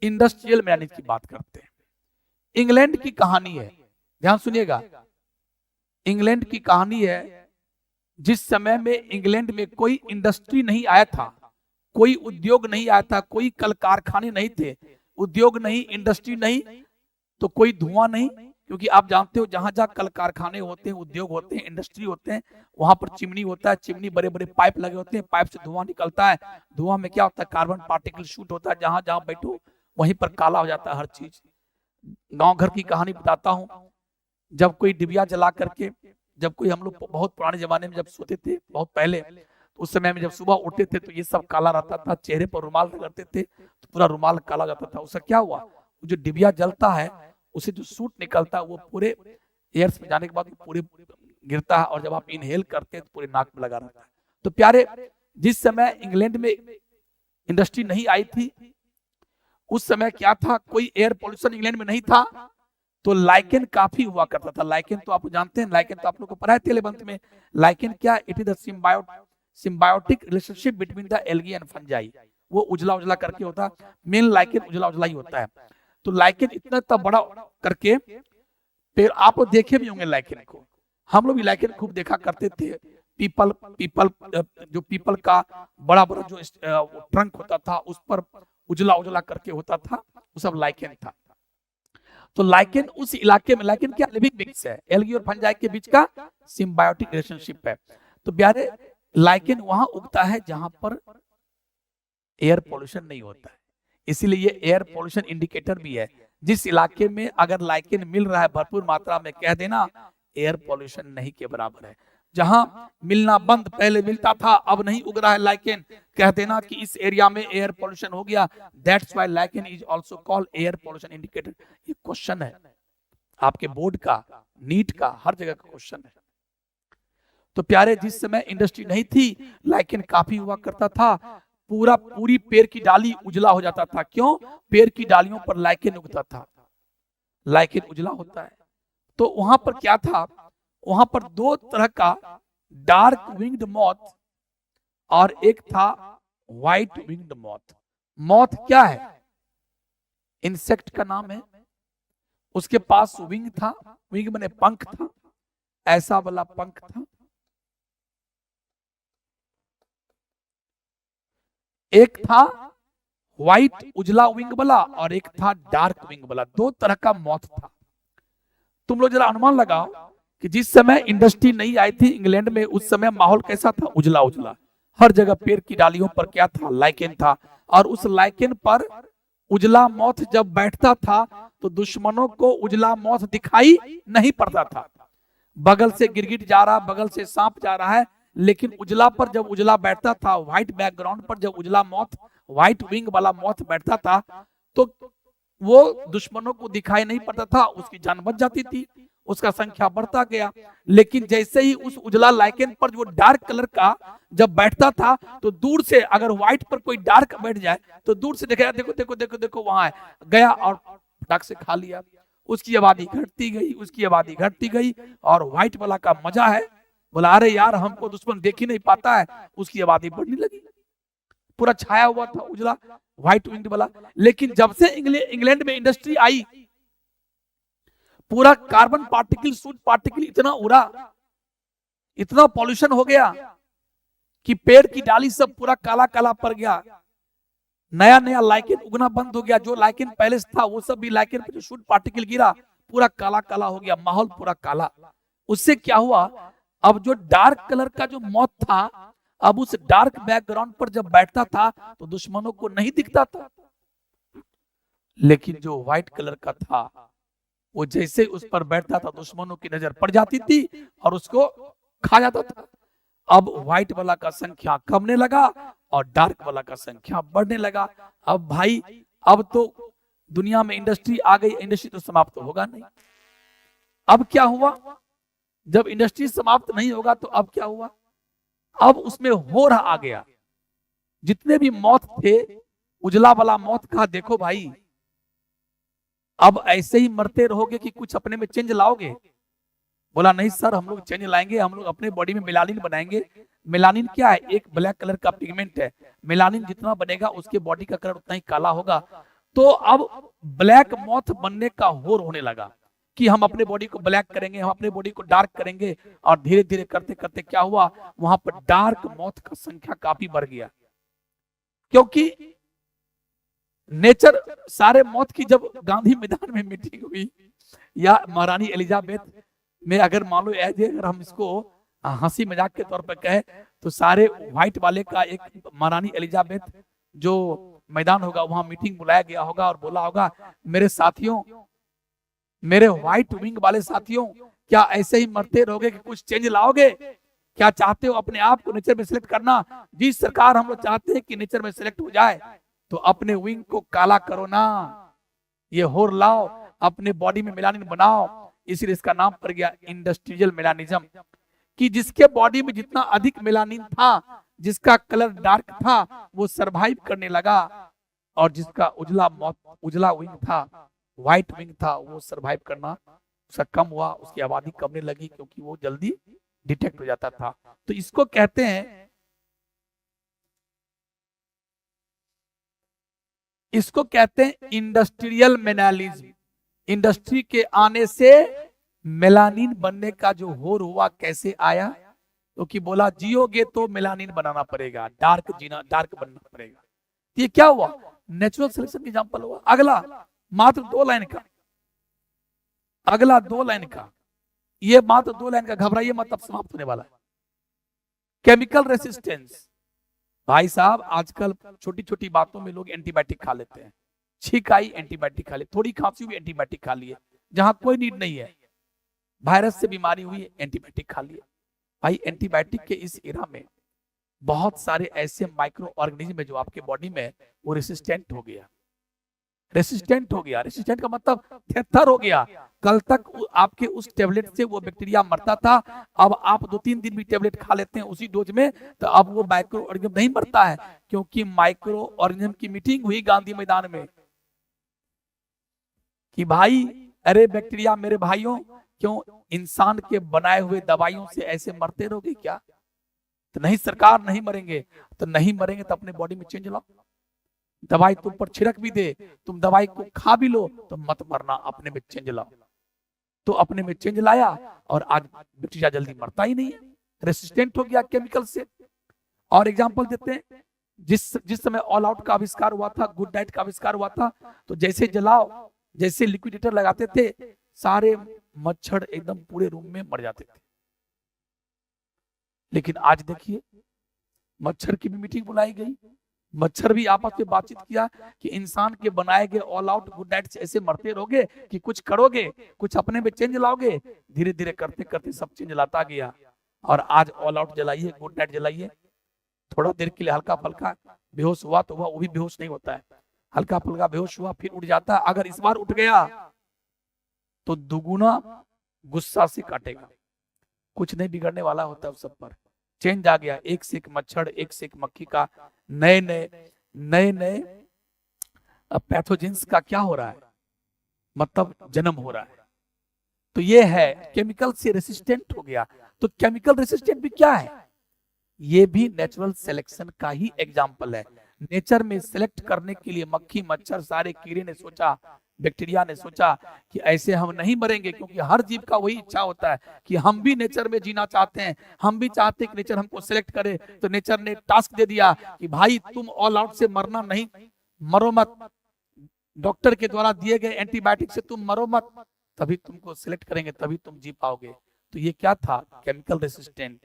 Industrial manage की बात करते हैं। इंग्लैंड की कहानी है, ध्यान सुनिएगा। इंग्लैंड की कहानी है, जिस समय में इंग्लैंड में कोई इंडस्ट्री नहीं आया था, कोई उद्योग नहीं आया था, कोई कल कारखाने नहीं थे, उद्योग नहीं, इंडस्ट्री नहीं, तो कोई धुआं नहीं। क्योंकि आप जानते हो जहां जहां कल कारखाने होते हैं, उद्योग होते हैं, इंडस्ट्री होते हैं, वहां पर चिमनी होता है, चिमनी बड़े बड़े पाइप लगे होते हैं, पाइप से धुआं निकलता है, धुआं में क्या होता है, कार्बन पार्टिकल शूट होता है, जहां जहां बैठो वहीं पर काला हो जाता है हर चीज। गांव घर की कहानी बताता हूँ। जब कोई डिबिया जला करके, जब कोई, हम लोग बहुत पुराने जमाने में जब सोते थे, बहुत पहले, तो उस समय में जब सुबह उठते थे तो ये सब काला रहता था, चेहरे पर रुमाल रगड़ते थे तो पूरा रुमाल काला हो जाता था। उससे क्या हुआ, जो डिबिया जलता है उसे जो सूट निकलता है वो पूरे एयर्स में जाने के बाद पूरे गिरता है, और जब आप इनहेल करते हैं तो पूरे नाक में लगा रहता है। तो प्यारे, जिस समय इंग्लैंड में इंडस्ट्री नहीं आई थी, उस समय क्या था, कोई एयर पोल्यूशन इंग्लैंड में नहीं था, तो लाइकेन काफी हुआ करता था। लाइकेन तो आप जानते हैं, लाइकेन तो आप लोग को पढ़ा है 11th में। लाइकेन क्या, it is the symbiotic relationship between the algae and fungi. वो उजला उजला करके होता है, मेन लाइकेन उजला उजला ही होता है। तो लाइकेन इतना बड़ा करके पेड़, आप देखे भी होंगे लाइकेन को, हम लोग भी लाइकेन खूब देखा करते थे। पीपल जो पीपल का बड़ा बड़ा जो ट्रंक होता था, उस पर उजला उजला करके होता था, वो सब लाइकेन था। तो लाइकेन उस इलाके में, लाइकेन क्या, लिविंग बींग्स है, एल्गी और फंजाई के बीच का सिम्बायोटिक रिलेशनशिप है। तो प्यारे, लाइकेन वहां उगता है जहां पर एयर पोल्यूशन नहीं होता है, इसीलिए ये एयर पोल्यूशन इंडिकेटर भी है। जिस इलाके में अगर लाइकेन मिल रहा है भरपूर मात्रा में, कह देना एयर पोल्यूशन नहीं के बराबर है। जहां मिलना बंद, पहले मिलता था अब नहीं उग रहा है लाइकेन, कह देना कि इस एरिया में एयर पोल्यूशन हो गया। That's why lichen is also called air pollution indicator. ये क्वेश्चन है आपके बोर्ड का, नीट का, हर जगह का क्वेश्चन है। तो प्यारे, जिस समय इंडस्ट्री नहीं थी, लाइकेन काफी हुआ करता था, पूरी पेड़ की डाली उजला हो जाता था। क्यों, पेड़ की डालियों पर लाइकेन उगता था, लाइकेन उजला होता है। तो वहां पर क्या था, वहां पर दो तरह का डार्क विंग्ड मॉथ और एक था व्हाइट विंग्ड मॉथ। मॉथ क्या है, इंसेक्ट का नाम है, उसके पास विंग था, विंग माने पंख था, ऐसा वाला पंख था। एक था व्हाइट उजला विंग वाला और एक था डार्क विंग वाला, दो तरह का मॉथ था। तुम लोग जरा अनुमान लगाओ कि जिस समय इंडस्ट्री नहीं आई थी इंग्लैंड में, उस समय माहौल कैसा था, उजला उजला, हर जगह पेड़ की डालियों पर क्या था, लाइकेन था। और उस लाइकेन पर उजला मॉथ जब बैठता था तो दुश्मनों को उजला मॉथ दिखाई नहीं पड़ता था। बगल से गिरगिट जा रहा, बगल से सांप जा रहा है, लेकिन उजला पर जब उजला बैठता था, व्हाइट बैकग्राउंड पर जब उजला मॉथ, व्हाइट विंग वाला मॉथ बैठता था, तो वो दुश्मनों को दिखाई नहीं पड़ता था, उसकी जान बच जाती थी, उसका संख्या बढ़ता गया। लेकिन जैसे ही उस उजला लाइकेन पर जो डार्क कलर का जब बैठता था, तो दूर से अगर व्हाइट पर कोई डार्क बैठ जाए तो दूर से देखा, देखो देखो देखो देखो वहां है, गया और फटाक से खा लिया। उसकी आबादी घटती गई, उसकी आबादी घटती गई, और व्हाइट वाला का मजा है, बोला अरे यार हमको दुश्मन देख ही नहीं पाता है, उसकी आबादी बढ़ने लगी, पूरा छाया हुआ था उजला व्हाइट विंग वाला। लेकिन जब से इंग्लैंड में इंडस्ट्री आई, पूरा कार्बन पार्टिकल, सूट पार्टिकल इतना उड़ा, इतना पॉल्यूशन हो गया कि पेड़ की डाली सब पूरा काला काला पड़ गया, नया नया लाइकेन उगना बंद हो गया। जो लाइकेन पहले से था वो सब भी लाइकेन पे जो सूट पार्टिकल गिरा पूरा काला काला हो गया, माहौल पूरा काला। उससे क्या हुआ, अब जो डार्क कलर का जो मॉथ था, अब उस डार्क बैकग्राउंड पर जब बैठता था तो दुश्मनों को नहीं दिखता था, लेकिन जो व्हाइट कलर का था वो जैसे उस पर बैठता था दुश्मनों की नजर पड़ जाती थी और उसको खा जाता था। अब व्हाइट वाला का संख्या कमने लगा और डार्क वाला का संख्या बढ़ने लगा। अब भाई, अब तो दुनिया में इंडस्ट्री आ गई, इंडस्ट्री तो समाप्त तो होगा नहीं। अब क्या हुआ, जब इंडस्ट्री समाप्त नहीं होगा तो अब क्या हुआ, अब उसमें हो रहा आ गया, जितने भी मौत थे उजला वाला मौत का, देखो भाई अब ऐसे ही मरते रहोगे कि कुछ अपने में चेंज लाओगे। बोला नहीं सर, हम लोग चेंज लाएंगे, हम लोग अपने बॉडी में मेलानिन बनाएंगे। मेलानिन क्या है, एक ब्लैक कलर का पिगमेंट है, मेलानिन जितना बनेगा उसके बॉडी का कलर उतना ही काला होगा। तो अब ब्लैक मॉथ बनने का होर होने लगा कि हम अपने बॉडी को ब्लैक करेंगे, हम अपने बॉडी को डार्क करेंगे। और धीरे धीरे करते करते क्या हुआ, वहां पर डार्क मॉथ का संख्या काफी बढ़ गया, क्योंकि नेचर सारे मौत की जब गांधी मैदान में मीटिंग हुई या महारानी एलिजाबेथ में, अगर मान लो एज अगर हम इसको हंसी मजाक के तौर पर कहे तो सारे व्हाइट वाले का एक महारानी एलिजाबेथ जो मैदान होगा वहां मीटिंग बुलाया गया होगा और बोला होगा, मेरे साथियों, मेरे व्हाइट विंग वाले साथियों, क्या ऐसे ही मरते रहोगे कि कुछ चेंज लाओगे? क्या चाहते हो अपने आप को नेचर में सिलेक्ट करना? जी सरकार, हम लोग चाहते हैं कि नेचर में सिलेक्ट हो जाए, तो अपने विंग को काला करो ना, ये होर लाओ, अपने बॉडी में मेलानिन बनाओ। इसलिए इसका नाम पड़ गया इंडस्ट्रियल मेलानिज्म, कि जिसके बॉडी में जितना अधिक मेलानिन था, जिसका कलर डार्क था, वो सरवाइव करने लगा, और जिसका उजला विंग था, व्हाइट विंग था, वो सरवाइव करना उसका कम हुआ, उसकी आबादी कमने लगी, क्योंकि वो जल्दी डिटेक्ट हो जाता था। तो इसको कहते हैं, इसको कहते हैं इंडस्ट्रियल मेलानिज्म। इंडस्ट्री के आने से मेलानिन बनने का जो होर हुआ, कैसे आया? क्योंकि तो बोला जियोगे तो मेलानिन बनाना पड़ेगा, डार्क जीना, डार्क बनना पड़ेगा। ये क्या हुआ? नेचुरल सिलेक्शन एग्जांपल हुआ। अगला मात्र 2 लाइन का, अगला 2 लाइन का, ये मात्र 2 लाइन का, घबराइए मत, अब समाप्त होने वाला है। Chemical resistance. भाई साहब, आजकल छोटी छोटी बातों में लोग एंटीबायोटिक खा लेते हैं, छींक आई एंटीबायोटिक खा ले, थोड़ी खांसी हुई एंटीबायोटिक खा लिए, जहां कोई नीड नहीं है। वायरस से बीमारी हुई एंटीबायोटिक खा लिए। भाई एंटीबायोटिक के इस एरा में बहुत सारे ऐसे माइक्रो ऑर्गेनिज्म है जो आपके बॉडी में वो रेसिस्टेंट हो गया। रेसिस्टेंट हो गया, रेसिस्टेंट का मतलब थेथर हो गया। कल तक आपके उस टेबलेट से वो बैक्टीरिया मरता था, अब आप 2-3 दिन भी टेबलेट खा लेते हैं उसी डोज में, तो अब वो माइक्रो ऑर्गेनिज्म नहीं मरता है, क्योंकि माइक्रो ऑर्गेनिज्म की मीटिंग हुई गांधी मैदान में कि भाई, अरे बैक्टीरिया मेरे भाइयों, क्यों इंसान के बनाए हुए दवाइयों से ऐसे मरते रहोगे क्या? तो नहीं सरकार, नहीं मरेंगे। तो नहीं मरेंगे तो अपने बॉडी में चेंज लाओ, दवाई तुम पर छिड़क भी दे, तुम दवाई को खा भी लो, तो मत मरना, अपने में चेंज लाओ। तो अपने में चेंज लाया, और आज बैक्टीरिया जल्दी मरता ही नहीं है, रेसिस्टेंट हो गया केमिकल से। और एग्जांपल देते हैं, जिस समय ऑल आउट का आविष्कार हुआ था, गुड डाइट का आविष्कार हुआ था, तो जैसे जलाओ, जैसे लिक्विडेटर लगाते थे, सारे मच्छर एकदम पूरे रूम में मर जाते थे। लेकिन आज देखिए, मच्छर की भी मीटिंग बुलाई गई, मच्छर भी आपस में बातचीत किया कि इंसान के बनाए गए ऑल आउट गुड डाइट से ऐसे मरते रहोगे कि कुछ करोगे, कुछ अपने में चेंज लाओगे। धीरे धीरे करते करते सब चेंज लाता गया, और आज ऑल आउट जलाइए, गुड डाइट जलाइए, थोड़ा देर के लिए हल्का फुल्का बेहोश हुआ तो हुआ, वो भी बेहोश नहीं होता है, हल्का फुल्का बेहोश हुआ फिर उठ जाता है। अगर इस बार उठ गया तो दुगुना गुस्सा से काटेगा, कुछ नहीं बिगड़ने वाला होता है सब पर। चेंज आ गया, एक से एक मच्छर, एक से एक मक्खी का, नए नए पैथोजेंस का क्या हो रहा है, मतलब जन्म हो रहा है। तो ये है केमिकल से रेसिस्टेंट हो गया। तो केमिकल रेसिस्टेंट भी क्या है? ये भी नेचुरल सिलेक्शन का ही एग्जाम्पल है। नेचर में सिलेक्ट करने के लिए मक्खी, मच्छर, सारे कीड़े ने सोचा, बैक्टीरिया ने सोचा कि ऐसे हम नहीं मरेंगे, क्योंकि हर जीव का वही इच्छा होता है कि हम भी नेचर में जीना चाहते हैं, हम भी चाहते हैं कि नेचर हमको सिलेक्ट करे। तो नेचर ने टास्क दे दिया कि भाई तुम ऑल आउट से मरना नहीं, मरो मत, डॉक्टर के द्वारा दिए गए एंटीबायोटिक से तुम मरो मत, तभी तुमको सिलेक्ट करेंगे, तभी तुम जी पाओगे। तो ये क्या था? Chemical resistant.